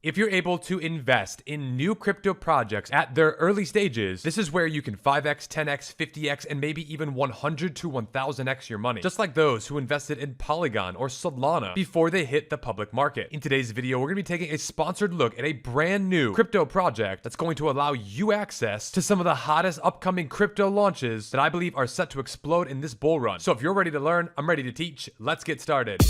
If you're able to invest in new crypto projects at their early stages, this is where you can 5x, 10x, 50x, and maybe even 100 to 1000x your money. Just like those who invested in Polygon or Solana before they hit the public market. In today's video, we're gonna be taking a sponsored look at a brand new crypto project that's going to allow you access to some of the hottest upcoming crypto launches that I believe are set to explode in this bull run. So if you're ready to learn, I'm ready to teach. Let's get started.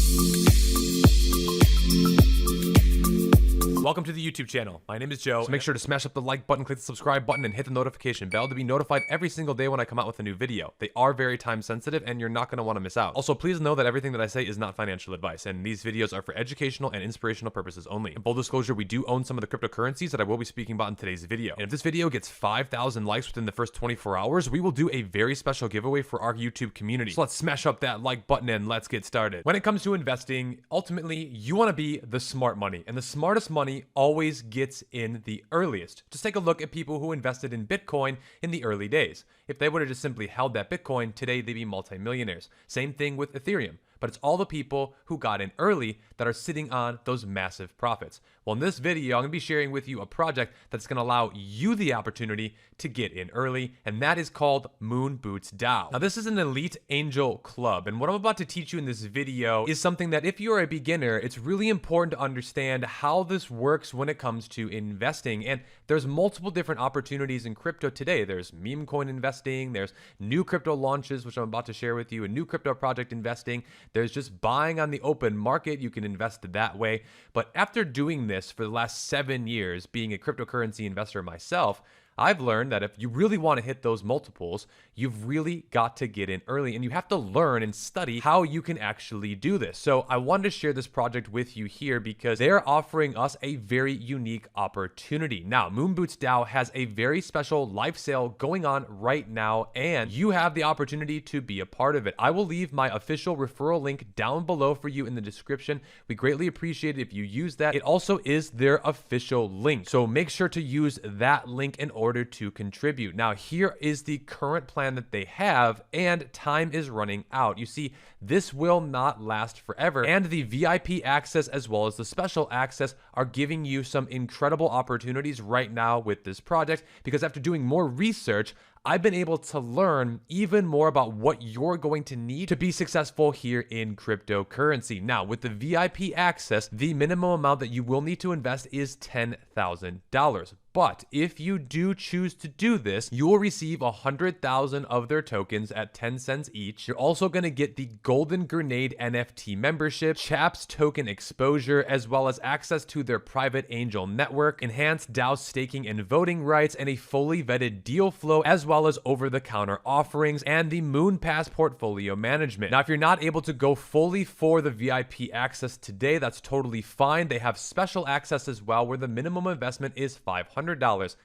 Welcome to the YouTube channel. My name is Joe. So make sure to smash up the like button, click the subscribe button, and hit the notification bell to be notified every single day when I come out with a new video. They are very time sensitive and you're not going to want to miss out. Also, please know that everything that I say is not financial advice, and these videos are for educational and inspirational purposes only. In full disclosure, we do own some of the cryptocurrencies that I will be speaking about in today's video. And if this video gets 5,000 likes within the first 24 hours, we will do a very special giveaway for our YouTube community. So let's smash up that like button and let's get started. When it comes to investing, ultimately, you want to be the smart money, and the smartest money always gets in the earliest. Just take a look at people who invested in Bitcoin in the early days. If they would have just simply held that Bitcoin, today they'd be multimillionaires. Same thing with Ethereum. But it's all the people who got in early that are sitting on those massive profits. Well, in this video, I'm going to be sharing with you a project that's going to allow you the opportunity to get in early, and that is called Moonboots DAO. Now, this is an elite angel club, and what I'm about to teach you in this video is something that if you're a beginner, it's really important to understand how this works when it comes to investing. And there's multiple different opportunities in crypto today. There's meme coin investing, there's new crypto launches, which I'm about to share with you, a new crypto project investing. There's just buying on the open market. You can invest that way. But after doing this for the last 7 years, being a cryptocurrency investor myself, I've learned that if you really want to hit those multiples, you've really got to get in early, and you have to learn and study how you can actually do this. So I wanted to share this project with you here because they're offering us a very unique opportunity. Now, Moonboots DAO has a very special live sale going on right now, and you have the opportunity to be a part of it. I will leave my official referral link down below for you in the description. We greatly appreciate it if you use that. It also is their official link, so make sure to use that link in order to contribute. Now, here is the current plan that they have, and time is running out. You see, this will not last forever, and the VIP access as well as the special access are giving you some incredible opportunities right now with this project, because after doing more research, I've been able to learn even more about what you're going to need to be successful here in cryptocurrency. Now, with the VIP access, the minimum amount that you will need to invest is $10,000. But if you do choose to do this, you will receive 100,000 of their tokens at 10 cents each. You're also going to get the Golden Grenade NFT membership, Chaps token exposure, as well as access to their private angel network, enhanced DAO staking and voting rights, and a fully vetted deal flow, as well as over-the-counter offerings, and the Moon Pass portfolio management. Now, if you're not able to go fully for the VIP access today, that's totally fine. They have special access as well, where the minimum investment is $500.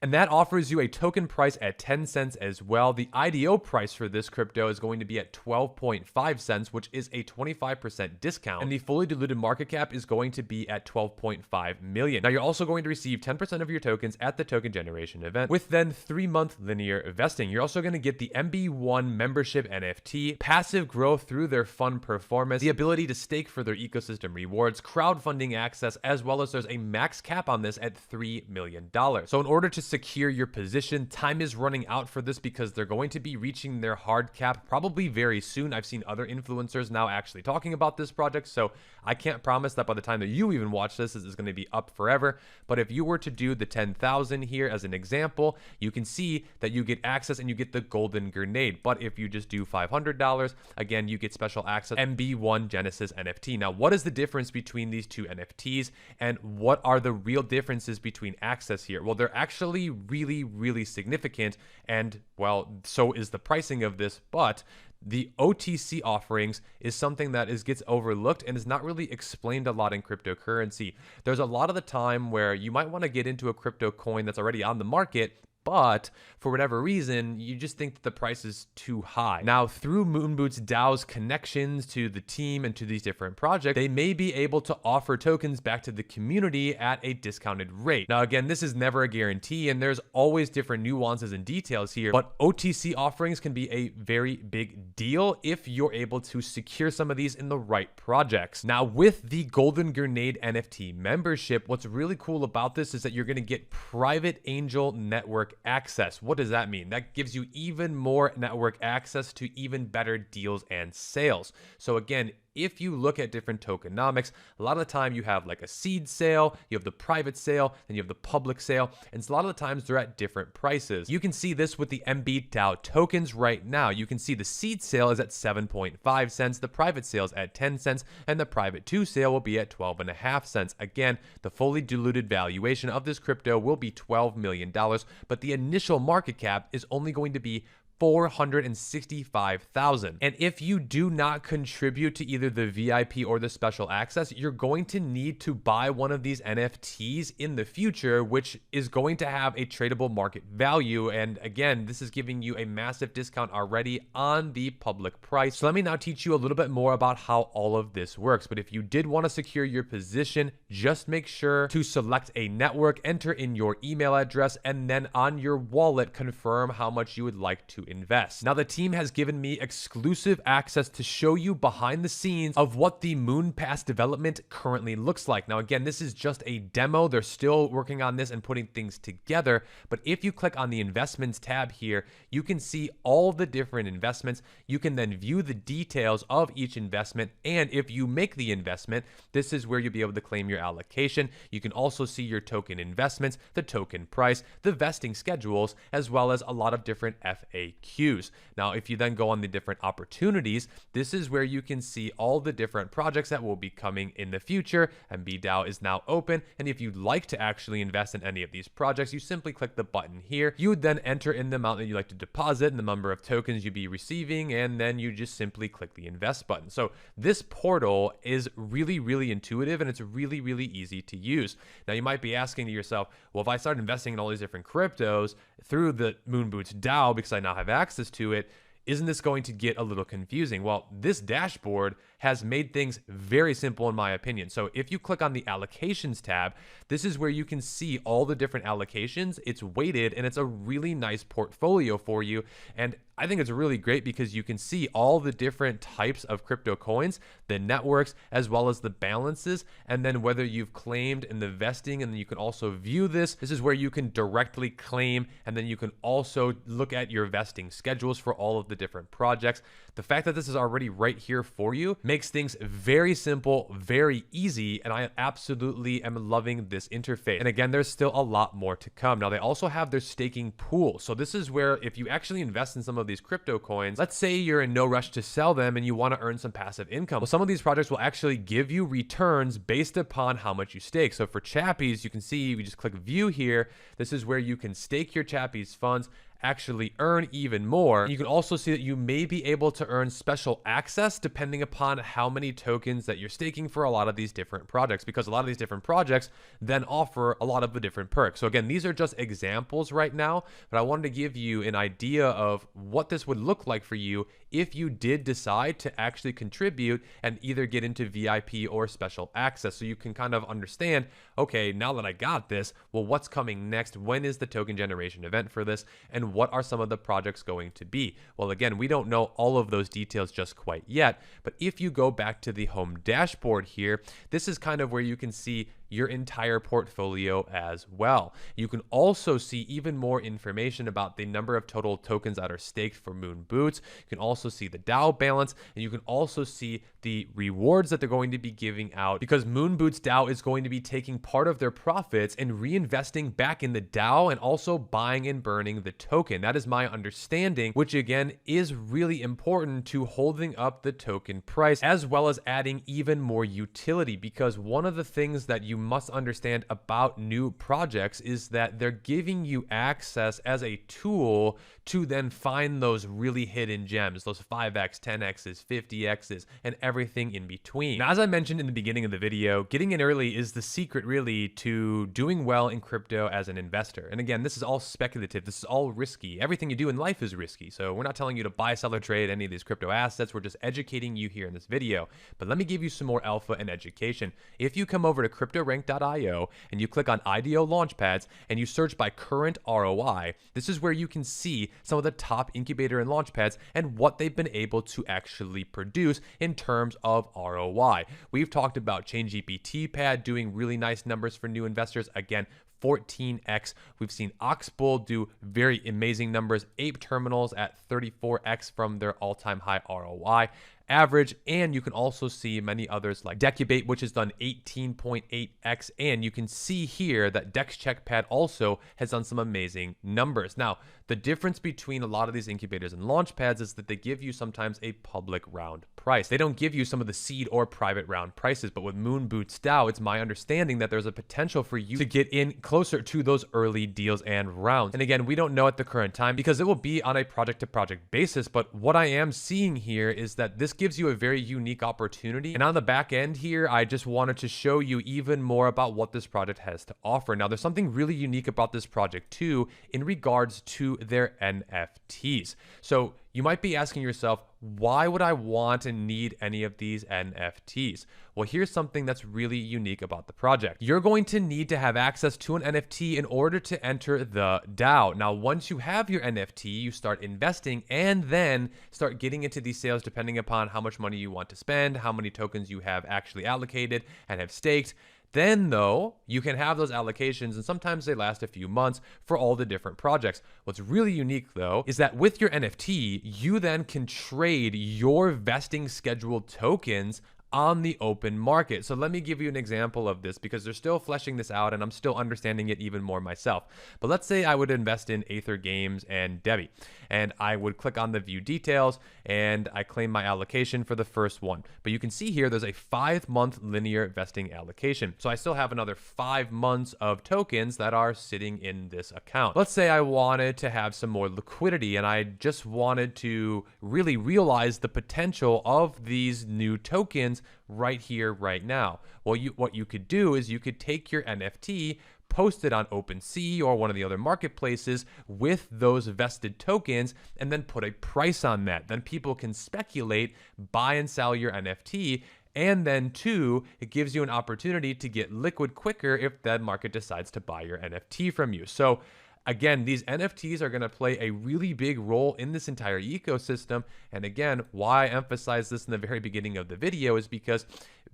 And that offers you a token price at 10 cents as well. The IDO price for this crypto is going to be at 12.5 cents, which is a 25% discount. And the fully diluted market cap is going to be at 12.5 million. Now, you're also going to receive 10% of your tokens at the token generation event with then 3-month linear vesting. You're also going to get the MB1 membership NFT, passive growth through their fund performance, the ability to stake for their ecosystem rewards, crowdfunding access, as well as there's a max cap on this at $3 million. So in order to secure your position, time is running out for this because they're going to be reaching their hard cap probably very soon. I've seen other influencers now actually talking about this project, so I can't promise that by the time that you even watch this is going to be up forever. But if you were to do the 10,000 here as an example, you can see that you get access and you get the Golden Grenade. But if you just do $500, again, you get special access MB1 Genesis NFT. Now, what is the difference between these two NFTs, and what are the real differences between access here? Well, they're actually really significant, and well, so is the pricing of this, but the OTC offerings is something that gets overlooked and is not really explained a lot in cryptocurrency. There's a lot of the time where you might want to get into a crypto coin that's already on the market, but for whatever reason, you just think that the price is too high. Now, through Moonboots DAO's connections to the team and to these different projects, they may be able to offer tokens back to the community at a discounted rate. Now, again, this is never a guarantee, and there's always different nuances and details here, but OTC offerings can be a very big deal if you're able to secure some of these in the right projects. Now, with the Golden Grenade NFT membership, what's really cool about this is that you're going to get private angel network access. What does that mean? That gives you even more network access to even better deals and sales. So again, if you look at different tokenomics, a lot of the time you have like a seed sale, you have the private sale, then you have the public sale, and a lot of the times they're at different prices. You can see this with the MBDAO tokens right now. You can see the seed sale is at 7.5 cents, the private sale is at 10 cents, and the private 2 sale will be at 12.5 cents. Again, the fully diluted valuation of this crypto will be $12 million, but the initial market cap is only going to be 465,000. And if you do not contribute to either the VIP or the special access, you're going to need to buy one of these NFTs in the future, which is going to have a tradable market value. And again, this is giving you a massive discount already on the public price. So let me now teach you a little bit more about how all of this works. But if you did want to secure your position, just make sure to select a network, enter in your email address, and then on your wallet, confirm how much you would like to invest. Now, the team has given me exclusive access to show you behind the scenes of what the MoonPass development currently looks like. Now, again, this is just a demo. They're still working on this and putting things together. But if you click on the investments tab here, you can see all the different investments. You can then view the details of each investment. And if you make the investment, this is where you'll be able to claim your allocation. You can also see your token investments, the token price, the vesting schedules, as well as a lot of different FAQs. Now, if you then go on the different opportunities, this is where you can see all the different projects that will be coming in the future. MBDAO is now open, and if you'd like to actually invest in any of these projects, you simply click the button here. You would then enter in the amount that you'd like to deposit and the number of tokens you'd be receiving, and then you just simply click the invest button. So this portal is really, really intuitive, and it's really, really easy to use. Now, you might be asking to yourself, well, if I start investing in all these different cryptos through the Moonboots DAO because I now have access to it, isn't this going to get a little confusing? Well, this dashboard has made things very simple in my opinion. So if you click on the allocations tab, this is where you can see all the different allocations. It's weighted and it's a really nice portfolio for you. And I think it's really great because you can see all the different types of crypto coins, the networks, as well as the balances, and then whether you've claimed in the vesting, and then you can also view this. This is where you can directly claim, and then you can also look at your vesting schedules for all of the different projects. The fact that this is already right here for you makes things very simple, very easy, and I absolutely am loving this interface. And again, there's still a lot more to come. Now, they also have their staking pool. So this is where if you actually invest in some of these crypto coins, let's say you're in no rush to sell them and you want to earn some passive income. Well, some of these projects will actually give you returns based upon how much you stake. So for Chappies, you can see, we just click view here. This is where you can stake your Chappies funds, actually earn even more. You can also see that you may be able to earn special access depending upon how many tokens that you're staking for a lot of these different projects, because a lot of these different projects then offer a lot of the different perks. So again, these are just examples right now, but I wanted to give you an idea of what this would look like for you if you did decide to actually contribute and either get into VIP or special access. So you can kind of understand, okay, now that I got this, well, what's coming next? When is the token generation event for this? And what are some of the projects going to be? Well, again, we don't know all of those details just quite yet, but if you go back to the home dashboard here, this is kind of where you can see your entire portfolio as well. You can also see even more information about the number of total tokens that are staked for Moonboots. You can also see the DAO balance, and you can also see the rewards that they're going to be giving out, because Moonboots DAO is going to be taking part of their profits and reinvesting back in the DAO and also buying and burning the token. That is my understanding, which again is really important to holding up the token price, as well as adding even more utility, because one of the things that you must understand about new projects is that they're giving you access as a tool to then find those really hidden gems, those 5x, 10x's, 50x's, and everything in between. Now, as I mentioned in the beginning of the video, getting in early is the secret really to doing well in crypto as an investor. And again, this is all speculative. This is all risky. Everything you do in life is risky. So we're not telling you to buy, sell, or trade any of these crypto assets. We're just educating you here in this video. But let me give you some more alpha and education. If you come over to cryptorank.io and you click on IDO Launchpads and you search by current ROI, this is where you can see some of the top incubator and launchpads and what they've been able to actually produce in terms of ROI. We've talked about ChainGPT Pad doing really nice numbers for new investors. Again, 14x. We've seen Oxbow do very amazing numbers. Ape Terminals at 34x from their all-time high ROI average, and you can also see many others like Decubate, which has done 18.8x, and you can see here that DexCheckPad also has done some amazing numbers. Now, the difference between a lot of these incubators and launchpads is that they give you sometimes a public round price. They don't give you some of the seed or private round prices, but with Moonboots DAO, it's my understanding that there's a potential for you to get in closer to those early deals and rounds. And again, we don't know at the current time because it will be on a project-to-project basis, but what I am seeing here is that this gives you a very unique opportunity. And on the back end here, I just wanted to show you even more about what this project has to offer. Now, there's something really unique about this project too in regards to their NFTs. So you might be asking yourself, why would I want and need any of these NFTs? Well, here's something that's really unique about the project. You're going to need to have access to an NFT in order to enter the DAO. Now, once you have your NFT, you start investing and then start getting into these sales depending upon how much money you want to spend, how many tokens you have actually allocated and have staked. Then, though, you can have those allocations, and sometimes they last a few months for all the different projects. What's really unique, though, is that with your NFT, you then can trade your vesting scheduled tokens on the open market. So let me give you an example of this because they're still fleshing this out and I'm still understanding it even more myself. But let's say I would invest in Aether Games and Debbie, and I would click on the view details and I claim my allocation for the first one. But you can see here there's a 5-month linear vesting allocation. So I still have another 5 months of tokens that are sitting in this account. Let's say I wanted to have some more liquidity and I just wanted to really realize the potential of these new tokens right here, right now. Well, what you could do is you could take your NFT, post it on OpenSea or one of the other marketplaces with those vested tokens, and then put a price on that. Then people can speculate, buy and sell your NFT. And then two, it gives you an opportunity to get liquid quicker if that market decides to buy your NFT from you. So again, these NFTs are going to play a really big role in this entire ecosystem. And again, why I emphasize this in the very beginning of the video is because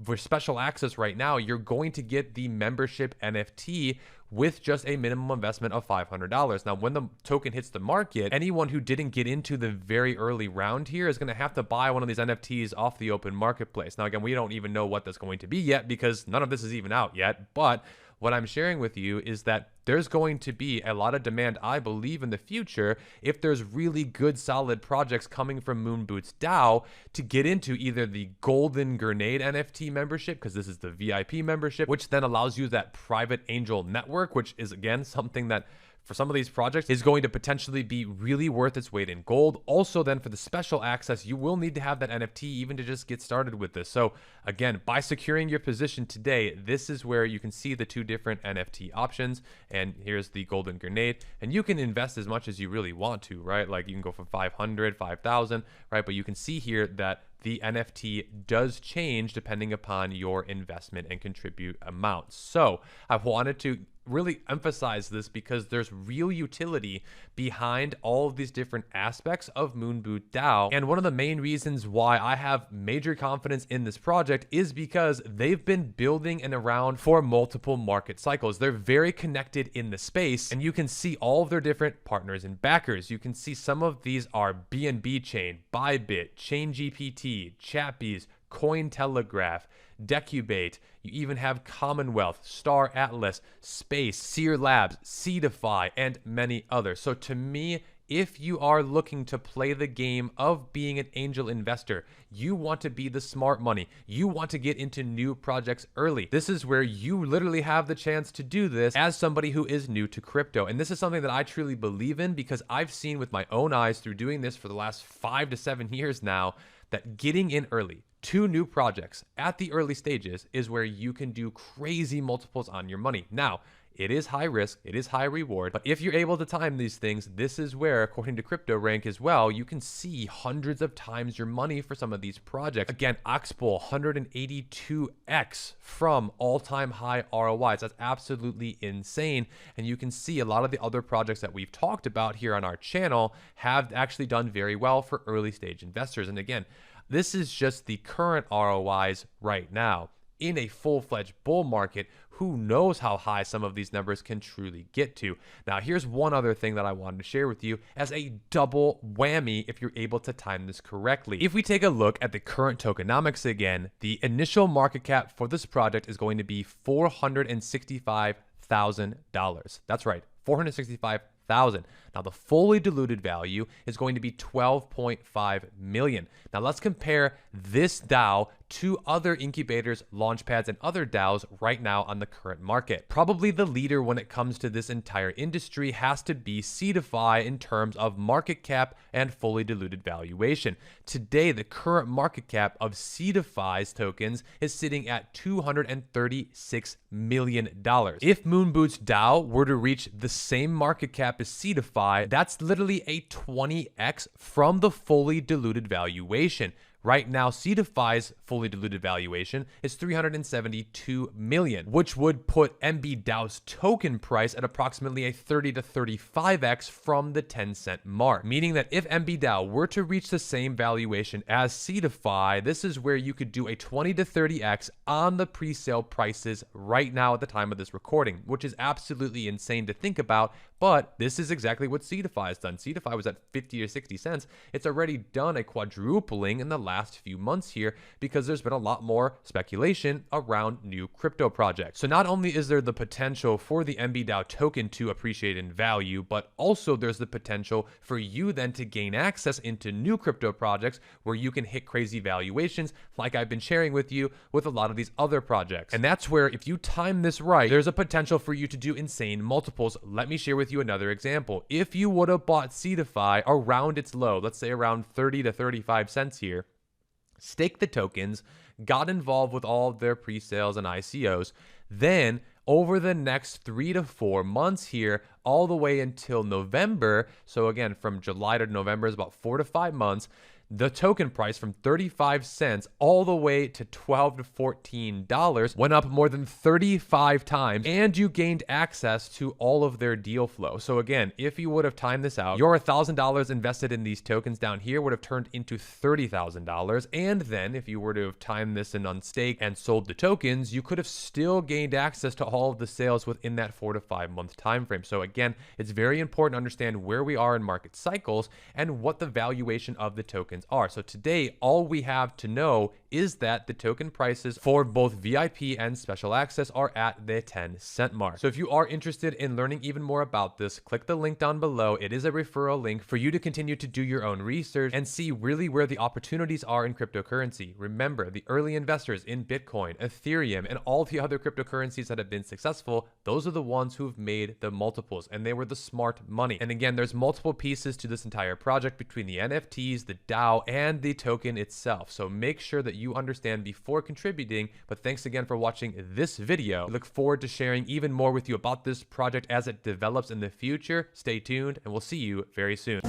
for special access right now, you're going to get the membership NFT with just a minimum investment of $500. Now, when the token hits the market, anyone who didn't get into the very early round here is going to have to buy one of these NFTs off the open marketplace. Now, again, we don't even know what that's going to be yet because none of this is even out yet, but what I'm sharing with you is that there's going to be a lot of demand, I believe, in the future if there's really good, solid projects coming from Moonboots DAO to get into either the Golden Grenade NFT membership, because this is the VIP membership, which then allows you that private angel network, which is, again, something that for some of these projects is going to potentially be really worth its weight in gold. Also, then for the special access, you will need to have that NFT even to just get started with this. So again, by securing your position today, this is where you can see the two different NFT options. And here's the Golden Grenade, and you can invest as much as you really want to, right? Like you can go from 500, 5,000, right? But you can see here that the NFT does change depending upon your investment and contribute amount. So I wanted to really emphasize this because there's real utility behind all of these different aspects of Moonboot DAO. And one of the main reasons why I have major confidence in this project is because they've been building and around for multiple market cycles. They're very connected in the space, and you can see all of their different partners and backers. You can see some of these are BNB Chain, Bybit, ChainGPT, Chappies, Cointelegraph, Decubate. You even have Commonwealth, Star Atlas, Space, Seer Labs, Seedify, and many others. So to me, if you are looking to play the game of being an angel investor, you want to be the smart money, you want to get into new projects early, this is where you literally have the chance to do this as somebody who is new to crypto. And this is something that I truly believe in because I've seen with my own eyes through doing this for the last 5 to 7 years now that getting in early to new projects at the early stages is where you can do crazy multiples on your money. Now, it is high risk, it is high reward, but if you're able to time these things, this is where, according to CryptoRank as well, you can see hundreds of times your money for some of these projects. Again, Oxbow 182x from all-time high ROIs. That's absolutely insane. And you can see a lot of the other projects that we've talked about here on our channel have actually done very well for early stage investors. And again, this is just the current ROIs right now. In a full-fledged bull market, who knows how high some of these numbers can truly get to. Now, here's one other thing that I wanted to share with you as a double whammy if you're able to time this correctly. If we take a look at the current tokenomics again, the initial market cap for this project is going to be $465,000. That's right, $465,000. Now, the fully diluted value is going to be 12.5 million. Now, let's compare this DAO to other incubators, launchpads, and other DAOs right now on the current market. Probably the leader when it comes to this entire industry has to be Seedify in terms of market cap and fully diluted valuation. Today, the current market cap of Seedify's tokens is sitting at $236 million. If Moonboots DAO were to reach the same market cap as Seedify, that's literally a 20x from the fully diluted valuation. Right now, Seedify's fully diluted valuation is $372 million, which would put MBDAO's token price at approximately a 30 to 35x from the 10-cent mark. Meaning that if MBDAO were to reach the same valuation as Seedify, this is where you could do a 20 to 30x on the pre-sale prices right now at the time of this recording, which is absolutely insane to think about. But this is exactly what Seedify has done. Seedify was at 50 or 60 cents. It's already done a quadrupling in the last few months here because there's been a lot more speculation around new crypto projects. So not only is there the potential for the MBDAO token to appreciate in value, but also there's the potential for you then to gain access into new crypto projects where you can hit crazy valuations like I've been sharing with you with a lot of these other projects. And that's where if you time this right, there's a potential for you to do insane multiples. Let me share with you another example. If you would have bought Seedify around its low, let's say around 30 to 35 cents here, staked the tokens, got involved with all of their pre-sales and ICOs, then over the next 3 to 4 months here, all the way until November, so again, from July to November is about 4 to 5 months, the token price from 35 cents all the way to $12 to $14 went up more than 35 times, and you gained access to all of their deal flow. So again, if you would have timed this out, your $1,000 invested in these tokens down here would have turned into $30,000. And then if you were to have timed this in unstake and sold the tokens, you could have still gained access to all of the sales within that 4 to 5 month time frame. So again, it's very important to understand where we are in market cycles and what the valuation of the tokens are. So today, all we have to know is that the token prices for both VIP and special access are at the 10-cent mark. So if you are interested in learning even more about this, click the link down below. It is a referral link for you to continue to do your own research and see really where the opportunities are in cryptocurrency. Remember, the early investors in Bitcoin, Ethereum, and all the other cryptocurrencies that have been successful, those are the ones who've made the multiples, and they were the smart money. And again, there's multiple pieces to this entire project between the NFTs, the DAO, and the token itself. So make sure that you understand before contributing. But thanks again for watching this video. I look forward to sharing even more with you about this project as it develops in the future. Stay tuned, and we'll see you very soon.